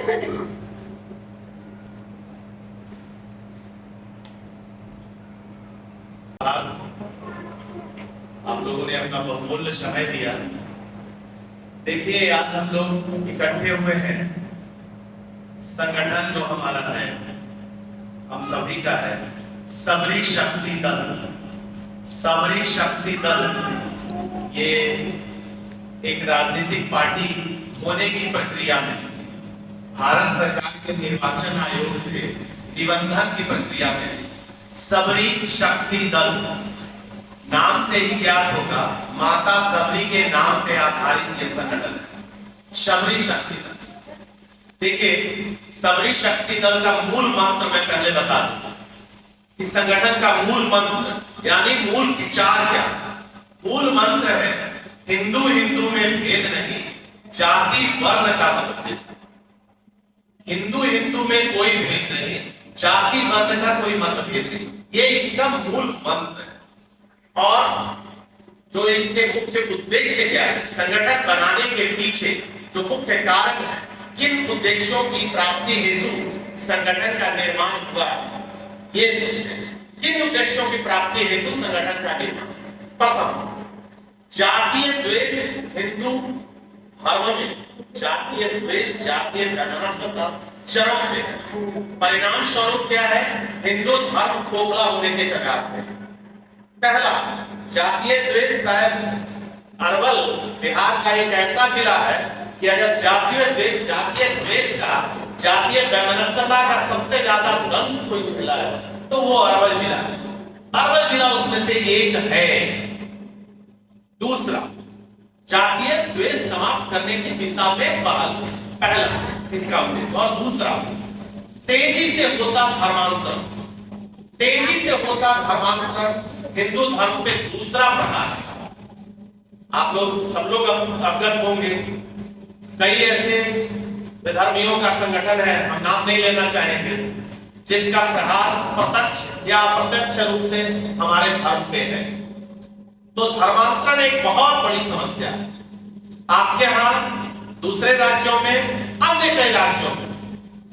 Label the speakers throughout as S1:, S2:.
S1: आप लोगों ने अपना बहुमूल्य समय दिया। देखिए, आज हम लोग इकट्ठे हुए हैं, संगठन जो हमारा है, हम सभी का है, सबरी शक्ति दल। सबरी शक्ति दल ये एक राजनीतिक पार्टी होने की प्रक्रिया में भारत सरकार के निर्वाचन आयोग से निबंधन की प्रक्रिया में सबरी शक्ति दल, नाम से ही ज्ञात होगा, माता सबरी के नाम पे आधारित ये संगठन है, सबरी शक्ति दल। देखिए, सबरी शक्ति दल का मूल मंत्र मैं पहले बता दूं। इस संगठन का मूल मंत्र यानी मूल विचार क्या? मूल मंत्र है, हिंदू हिंदू में भेद नहीं, जाति वर्ण का मतभेद। हिंदू हिंदू में कोई भेद नहीं, जाति वर्ण का कोई मतभेद नहीं, ये इसका मूल मंत्र है। और जो इसके मुख्य उद्देश्य क्या है, संगठन बनाने के पीछे जो मुख्य कारण है, किन उद्देश्यों की प्राप्ति हेतु संगठन का निर्माण हुआ, ये किन उद्देश्यों की प्राप्ति हेतु संगठन का निर्माण? प्रथम, जातीय द्वेष हिंदू धर्म में, जातीय द्वेष, जातीय वैमनस्यता चरम पे है। परिणाम स्वरूप क्या है? हिंदू धर्म खोखला होने के कगार पे। पहला, जातीय द्वेष शायद अरवल बिहार का एक ऐसा जिला है कि अगर जातीय द्वेष का, जातीय वैमनस्यता का सबसे ज्यादा दंश कोई जिला है तो वो अरवल जिला है। अरवल जिला उसमें से एक है। दूसरा, जातीय द्वेष समाप्त करने की दिशा में पहल, पहला इसका उद्देश्य। और दूसरा, तेजी से होता धर्मांतरण, तेजी से होता धर्मांतरण हिंदू धर्म पे दूसरा प्रहार। आप लोग सब लोग अवगत होंगे, कई ऐसे विधर्मियों का संगठन है, हम नाम नहीं लेना चाहेंगे, जिसका प्रहार प्रत्यक्ष या अप्रत्यक्ष रूप से हमारे धर्म पे है। तो धर्मांतरण एक बहुत बड़ी समस्या है। आपके यहां, दूसरे राज्यों में, अन्य कई राज्यों में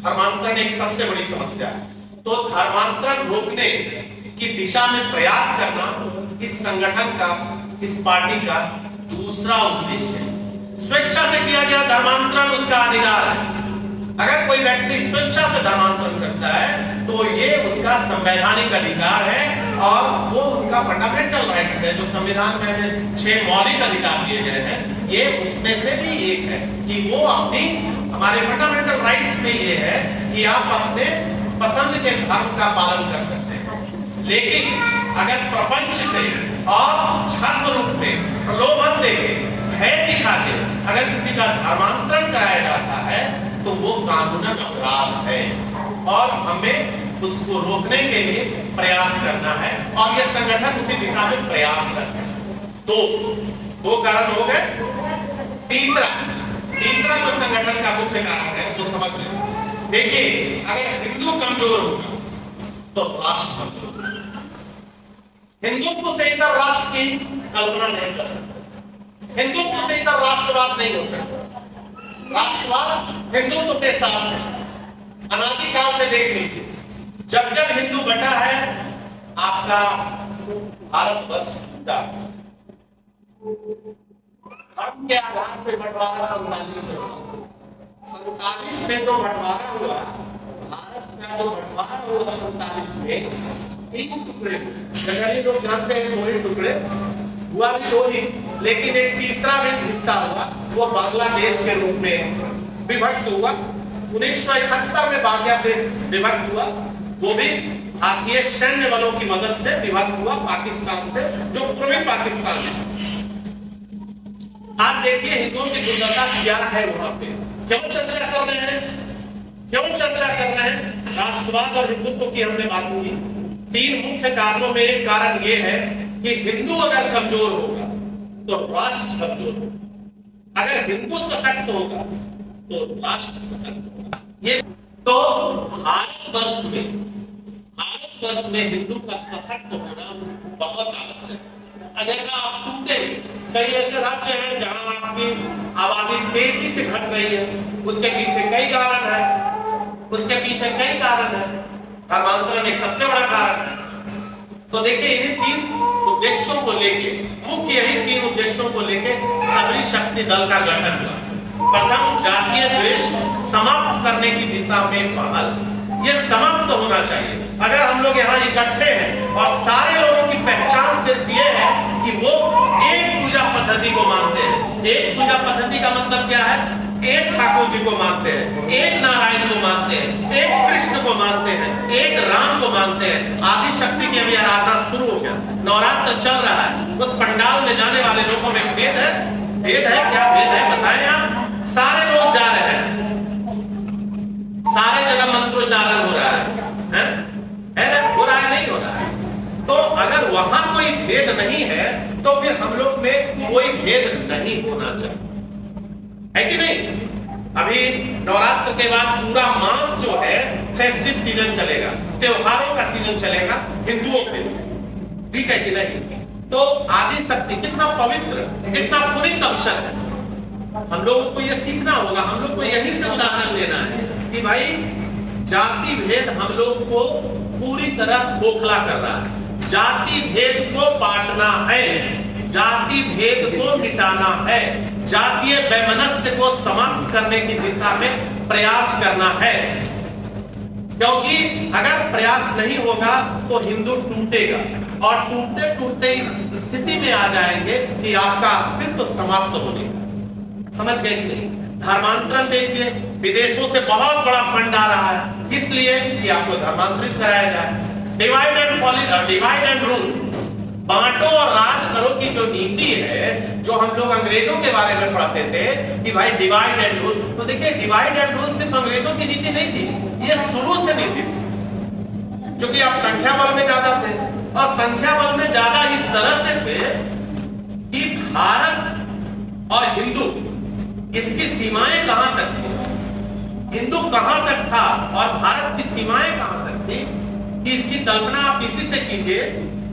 S1: धर्मांतरण एक सबसे बड़ी समस्या है। तो धर्मांतरण रोकने की दिशा में प्रयास करना इस संगठन का, इस पार्टी का दूसरा उद्देश्य है। स्वेच्छा से किया गया धर्मांतरण उसका अधिकार है। अगर कोई व्यक्ति स्वेच्छा से धर्मांतरण करता है तो ये उनका संवैधानिक अधिकार है और वो उनका फंडामेंटल राइट्स है, जो संविधान में हमें 6 मौलिक अधिकार दिए गए हैं, ये उसमें से भी एक है कि वो अपनी, हमारे फंडामेंटल राइट्स में ये है कि आप अपने पसंद के धर्म का पालन कर सकते हैं। लेकिन अगर प्रपंच से और छद्म रूप में प्रलोभन देके, भय दिखा के अगर किसी का धर्मांतरण कराया जाता है तो वो कानूनन अपराध है और हमें उसको रोकने के लिए प्रयास करना है। और ये संगठन उसी दिशा में प्रयास करता है। दो कारण हो गए। तीसरा जो संगठन का मुख्य कारण है वो समझ लें। देखिए, अगर हिंदू कमजोर होगा तो राष्ट्र कमजोर होगा। हिंदुत्व से इतर राष्ट्र की कल्पना नहीं कर सकते, हिंदुत्व से इतर राष्ट्रवाद नहीं हो सकता। राष्ट्रवाद हिंदुत्व के साथ है। अनादिकाल से देख लीजिए, जब जब हिंदू बटा है, आपका भारतवर्ष टूटा। धर्म के आधार पर बंटवारा 47 में हुआ। 47 में तो बंटवारा हुआ, भारत का जो बंटवारा हुआ 47 में 3 टुकड़े, जनरली लोग जानते हैं 2 ही टुकड़े हुआ, भी 2 ही, लेकिन एक तीसरा भी हिस्सा हुआ, वो बांग्लादेश के रूप में विभक्त हुआ। 1971 में बांग्लादेश विभक्त हुआ, वो भी भारतीय सैन्य बलों की मदद से विभक्त हुआ पाकिस्तान से, जो पूर्वी पाकिस्तान है। आज देखिए हिंदुओं की दुर्दशा क्या है वहां पे। क्यों चर्चा कर रहे हैं? राष्ट्रवाद और हिंदुत्व की हमने बात की। 3 मुख्य कारणों में एक कारण ये है कि हिंदू अगर कमजोर होगा तो राष्ट्र कमजोर होगा, अगर हिंदू सशक्त होगा तो राष्ट्र सशक्त होगा। ये तो भारतवर्ष में हिंदू का सशक्त होना बहुत आवश्यक है। अगर आप टूटे कई ऐसे राज्य हैं जहां आपकी आबादी तेजी से घट रही है, उसके पीछे कई कारण है, धर्मांतरण एक सबसे बड़ा कारण है। तो देखिए इन्हीं 3 उद्देश्यों को लेके, मुख्य यही 3 उद्देश्यों को लेके सबरी शक्ति दल का गठन हुआ। प्रथम, जातीय द्वेष समाप्त करने की दिशा में पहल, यह समाप्त होना चाहिए। अगर हम लोग यहाँ इकट्ठे हैं और सारे लोगों की पहचान सिर्फ ये है कि वो एक पूजा पद्धति को मानते हैं, एक पूजा पद्धति का मतलब क्या है, एक ठाकुर जी को मानते हैं, एक नारायण को मानते हैं, एक कृष्ण को मानते हैं, एक राम को मानते हैं। आदि शक्ति की अभी आराधना शुरू हो गया, नवरात्र चल रहा है, उस पंडाल में जाने वाले लोगों में भेद है, क्या भेद है बताएं आप? सारे लोग जा रहे हैं, सारे जगह मंत्रोच्चारण हो रहा है हो रहा है, नहीं हो रहा है। तो अगर वहां कोई भेद नहीं है तो फिर हम लोग में कोई भेद नहीं होना चाहिए, है कि नहीं? अभी नवरात्र के बाद पूरा मास जो है फेस्टिव सीजन चलेगा, त्योहारों का सीजन चलेगा हिंदुओं के लिए, ठीक है कि नहीं? तो आदि शक्ति कितना पवित्र, कितना पुनीत अवसर है। हम लोगों को यह सीखना होगा, हम लोग को यही से उदाहरण लेना है कि भाई जाति भेद हम लोग को पूरी तरह खोखला कर रहा है। जाति भेद को पाटना है, जाति भेद को मिटाना है, जातीय वैमनस्य को समाप्त करने की दिशा में प्रयास करना है। क्योंकि अगर प्रयास नहीं होगा तो हिंदू टूटेगा, और टूटते टूटते इस स्थिति में आ जाएंगे कि आपका अस्तित्व समाप्त होने का। समझ गए कि नहीं? धर्मांतरण देखिए, विदेशों से बहुत बड़ा फंड आ रहा है, किस लिए? कि आपको धर्मांतरित कराया जाए। डिवाइड एंड रूल, बांटो और राज करो की जो नीति है, जो हम लोग अंग्रेजों के बारे में पढ़ते थे कि भाई डिवाइड एंड रूल, तो देखिए डिवाइड एंड रूल सिर्फ अंग्रेजों की नीति नहीं थी, ये शुरू से नीति थी। जो कि आप संख्या बल में ज्यादा थे, और संख्या बल में ज्यादा इस तरह से थे कि भारत और हिंदू, इसकी सीमाएं कहां तक थी, हिंदू कहां तक था और भारत की सीमाएं कहां तक थी, कि इसकी कल्पना आप इसी से कीजिए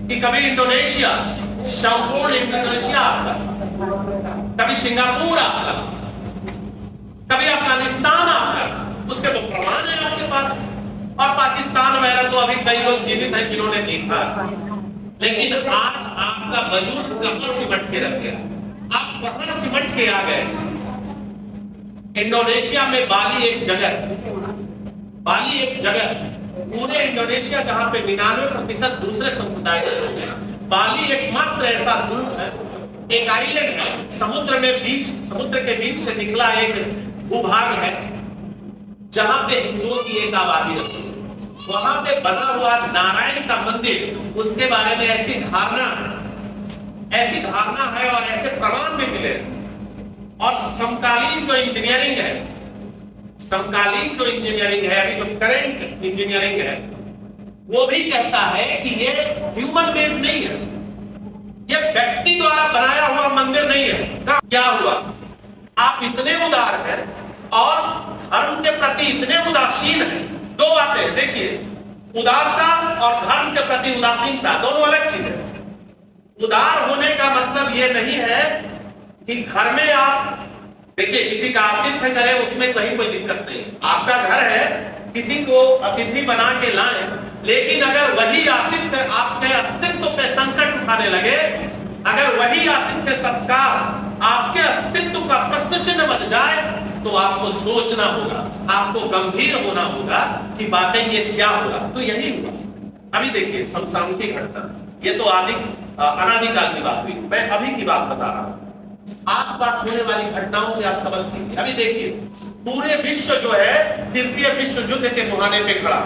S1: कि कभी इंडोनेशिया, संपूर्ण इंडोनेशिया आपका, कभी सिंगापुर आपका, कभी अफगानिस्तान आपका, उसके तो प्रमाण है आपके पास। और पाकिस्तान वगैरह तो अभी कई लोग जीवित हैं जिन्होंने देखा, लेकिन आज आपका वजूद कहां सिमट के रख गया, आप कहां सिमट के आ गए। इंडोनेशिया में बाली एक जगह, पूरे इंडोनेशिया जहां पे 99% दूसरे संप्रदाय के लोग हैं, बाली एकमात्र ऐसा द्वीप है, एक आइलैंड है, समुद्र के बीच से निकला एक भूभाग है जहां पे हिंदुओं की एक आबादी है। वहां पे बना हुआ नारायण का मंदिर, उसके बारे में ऐसी धारणा है और ऐसे प्रमाण भी मिले। और समकालीन जो इंजीनियरिंग है, अभी जो करंट इंजीनियरिंग है, वो भी कहता है कि ये ह्यूमन मेड नहीं है, ये व्यक्ति द्वारा बनाया हुआ मंदिर नहीं है। क्या हुआ? आप इतने उदार हैं और धर्म के प्रति इतने उदासीन हैं। दो बातें देखिए, उदारता और धर्म के प्रति उदासीनता दोनों अलग चीज है। उदार होने का मतलब ये नहीं है कि घर में आप देखिए किसी का आतिथ्य करें, उसमें कहीं कोई दिक्कत नहीं। आपका घर है, किसी को अतिथि बना के लाएं, लेकिन अगर वही आतिथ्य आपके अस्तित्व पे संकट उठाने लगे, अगर वही आतिथ्य सत्कार आपके अस्तित्व का प्रश्न चिन्ह बन जाए, तो आपको सोचना होगा, आपको गंभीर होना होगा कि वाकई ये क्या हो रहा। तो यही हुआ। अभी देखिए शमशान की घटना, ये तो अनादिकाल की बात हुई, मैं अभी की बात बता रहा हूं। आसपास होने वाली घटनाओं से आप सबक सीखिए। अभी देखिए पूरे विश्व जो है तृतीय विश्व युद्ध के मुहाने पे खड़ा,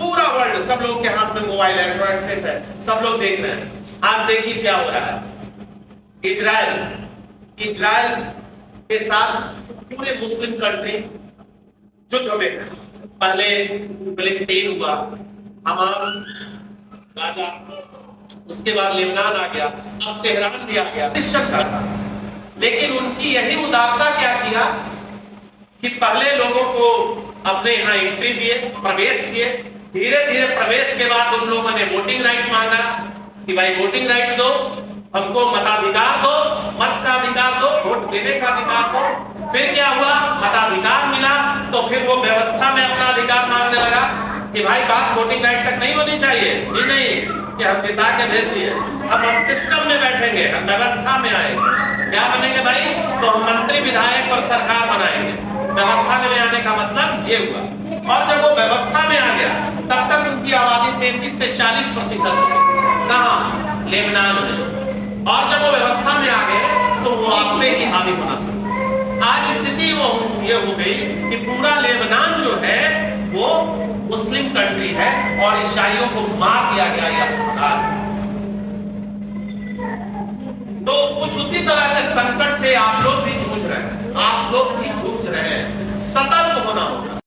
S1: पूरा वर्ल्ड, सब लोग के हाथ में मोबाइल है, एंड्रॉइड सेट है, सब लोग देख रहे हैं। आप देखिए क्या हो रहा है। इजराइल के साथ पूरे मुस्लिम कंट्री युद्ध में, पहले फिलिस्तीन हुआ, हमास, गाजा, उसके बाद लेबनान आ गया, अब तेहरान भी आ गया। निश्चित था, लेकिन उनकी यही उदारता क्या किया कि पहले लोगों को अपने यहाँ एंट्री दिए, प्रवेश दिए, धीरे धीरे प्रवेश के बाद उन लोगों ने वोटिंग राइट मांगा कि भाई वोटिंग राइट दो, हमको मताधिकार दो, मत का अधिकार दो, वोट देने का अधिकार दो। फिर क्या हुआ, मताधिकार मिला तो फिर वो व्यवस्था में अपना अधिकार मांगने लगा कि भाई बात वोटिंग राइट तक नहीं होनी चाहिए। ये नहीं कि हम जिता के भेज दिए, अब हम सिस्टम में बैठेंगे, हम व्यवस्था में आएंगे। क्या बनेंगे भाई, तो हम मंत्री विधायक और सरकार बनाएंगे। व्यवस्था में आने का मतलब ये हुआ। और जब वो व्यवस्था में आ गया तब तक उनकी आबादी 33 से 40% कहाँ, लेबनान में। और जब वो व्यवस्था में आ गए तो वो आप पे ही हावी होना शुरू। आज स्थिति वो ये हो गई कि पूरा लेबनान जो है वो मुस्लिम कंट्री है और ईसाइयों को मार दिया गया है। तो कुछ उसी तरह के संकट से आप लोग भी जूझ रहे हैं, आप लोग भी जूझ रहे हैं। सतर्क होना होगा।